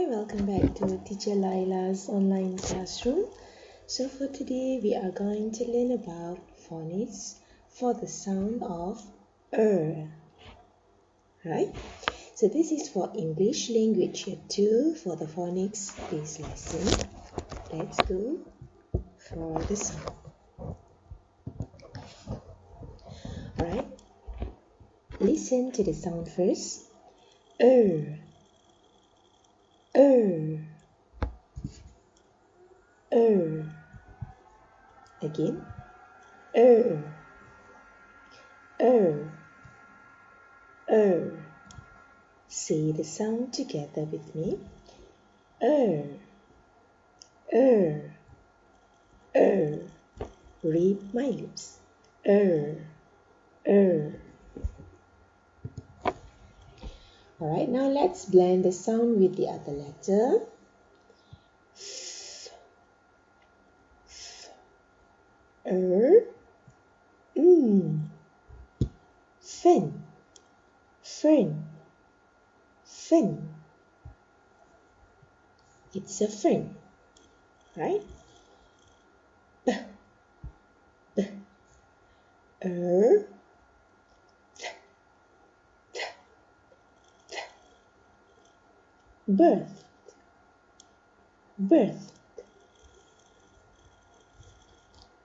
welcome back to Teacher Laila's online classroom. So for today we are going to learn about phonics for the sound of right? So this is for English language year 2 for the phonics this lesson. Let's go for the sound. Alright, listen to the sound first. Again. Say the sound together with me. Read my lips. Alright, now let's blend the sound with the other letter. Fin, fin. It's a fin, right? Birth,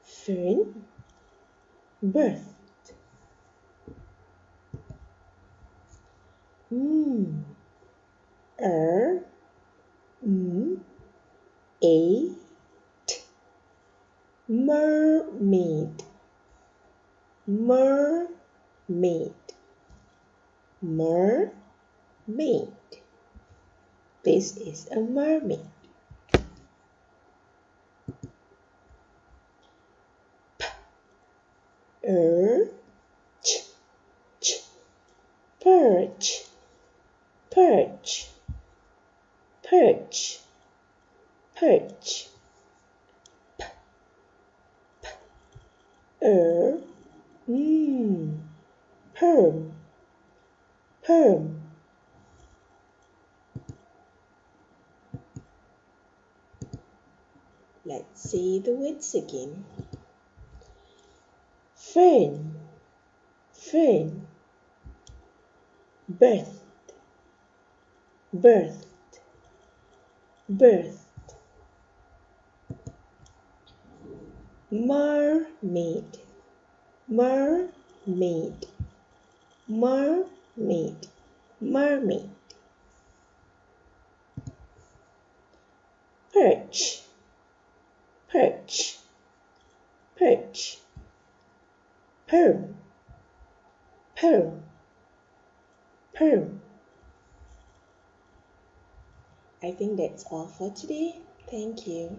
fern, birth. Mermaid, mermaid. This is a mermaid. Perch, perm. Let's say the words again. Fern, birth, mermaid, perch, perm. I think that's all for today. Thank you.